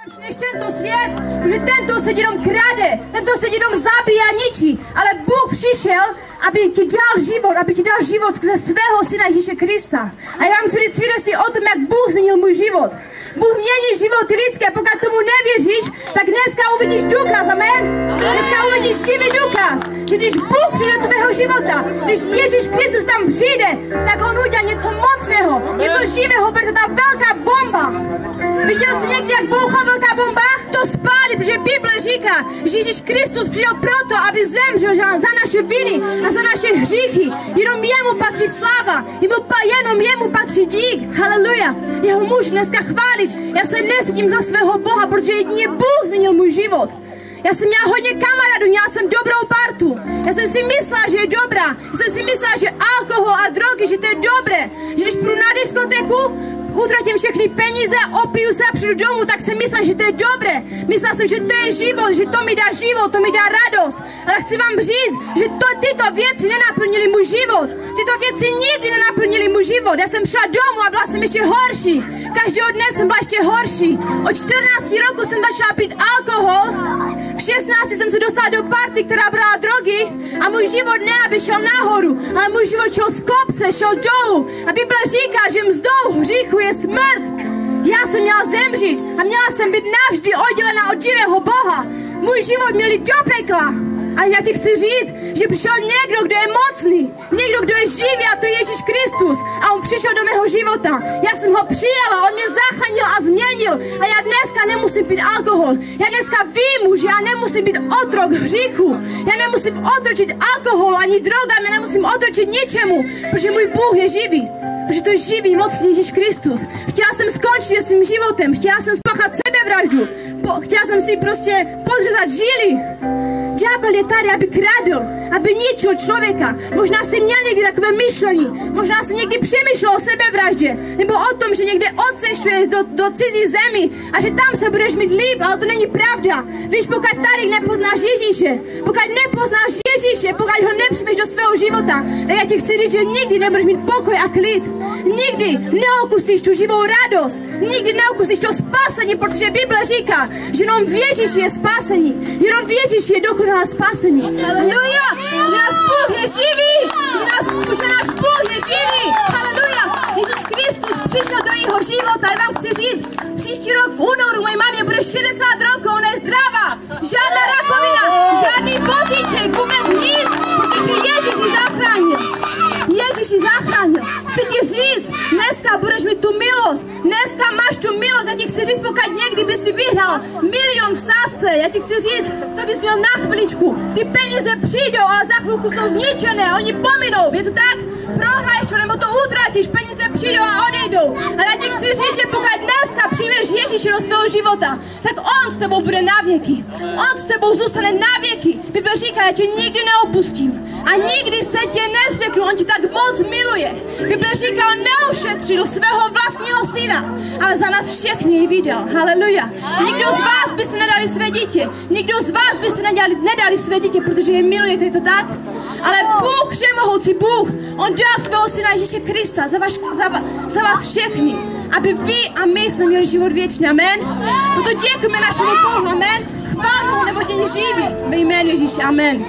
Než tento svět, protože tento svět jenom krade, tento svět jenom zabíjí a ničí, ale Bůh přišel, aby ti dal život ze svého syna Ježíše Krista. A já vám chci říct svědectví o tom, jak Bůh změnil můj život. Bůh mění životy lidské, pokud tomu nevěříš, tak dneska uvidíš důkaz, amen? Dneska uvidíš živý důkaz, že když Bůh přijde do tvého života, když Ježíš Kristus tam přijde, tak on udělá něco mocného, něco živého, bude ta velká bomba. Viděl jsi někdy, jak bouchá velká bomba? To spálí, protože Bible říká, že Ježíš Kristus přijel proto, aby zemřel za naše viny a za naše hříchy. Jenom jemu patří sláva, jenom jemu patří dík. Haleluja. Já ho můžu dneska chválit. Já se nesedím za svého Boha, protože jedině Bůh změnil můj život. Já jsem měla hodně kamarádů, měla jsem dobrou partu. Já jsem si myslela, že je dobrá. Já jsem si myslela, že alkohol a drogy, že to je dobré. Že když půjdu na diskotéku, utratím všechny peníze, opiju se a přijdu domů, tak jsem myslela, že to je dobré. Myslela jsem, že to je život, že to mi dá život, to mi dá radost. Ale chci vám říct, že tyto věci nenaplnili můj život. Tyto věci nikdy nenaplnili můj život. Já jsem šla domů a byla jsem ještě horší. Každého dne jsem byla ještě horší. Od 14 roku jsem začala pít alkohol. V 16 jsem se dostala do party, která brala drogy a můj život ne, aby šel nahoru, ale můj život šel z kopce, šel dolů. A Bible říká, že mzdou hříchu je smrt. Já jsem měla zemřít a měla jsem být navždy oddělena od živého Boha. Můj život měl jít do pekla. A já ti chci říct, že přišel někdo, kdo je mocný, někdo, kdo je živý, a to je Ježíš Kristus. A on přišel do mého života. Já jsem ho přijala, on mě zachránil a změnil. A já dneska nemusím pít alkohol. Já dneska vím, že já nemusím být otrok hříchu. Já nemusím otročit alkohol ani drogám, já nemusím otročit ničemu, protože můj Bůh je živý. Protože to je živý, mocný Ježíš Kristus. Chtěla jsem skončit se svým životem, chtěla jsem spáchat sebevraždu, chtěla jsem si prostě podřezat žíly. Ďábel je tady, aby kradl, aby ničil člověka. Možná jsi měl někdy takové myšlení, možná jsi někdy přemýšlel o sebevraždě, nebo o tom, že někde odcestuješ do cizí zemi a že tam se budeš mít líp, ale to není pravda. Víš, pokud tady nepoznáš Ježíše, pokud nepoznáš Ježíše, pokud ho nepřijmeš do svého života, tak já ti chci říct, že nikdy nebudeš mít pokoj a klid. Nikdy neokusíš tu živou radost, nikdy neokusíš to spásení, protože Bible říká, že jenom v Ježíši je spásení, jenom v Ježíši je dokonalé spásení. Haleluja! Že náš Bůh je živý! Že náš Bůh je živý! Haleluja! Ježíš Kristus přišel do jeho života. Já vám chci říct, příští rok v únoru mojí mamě bude 60 roků, ona je zdravá. Žádná rakovina, žádný vozíček, vůbec nic, protože Ježíš ji zachránil. Ježíš ji zachránil. Chci ti říct, dneska budeš mít tu milost. Dneska máš tu milost. Já ti chci říct, pokud někdy bys si vyhrál milion v sázce, já ti chci říct, to bys měl na chviličku. Ty peníze přijdou, ale za chvilku jsou zničené. Oni pominou. Je to tak? Prohraješ to, nebo to utratíš. Peníze přijdou a odejdou. Ale já ti chci říct, že pokud dneska přijmeš Ježíše do svého života, tak on s tebou bude na věky. On s tebou zůstane na věky. Bible říká, já tě nikdy neopustím. A nikdy se tě nezřeknu, on tě tak moc miluje. Bible říká, on neušetřil svého vlastního syna, ale za nás všechny jej vydal. Haleluja. Nikdo z vás byste nedali své dítě. Nikdo z vás byste nedali své dítě, protože je milujete, je to tak? Ale Bůh, všemohoucí Bůh, on dal svého syna Ježíše Krista za vás všechny, aby vy a my jsme měli život věčný. Amen. Proto děkujeme našemu Bohu. Amen. Chválnou, nebo děň živý. Ve jménu Ježíše. Amen.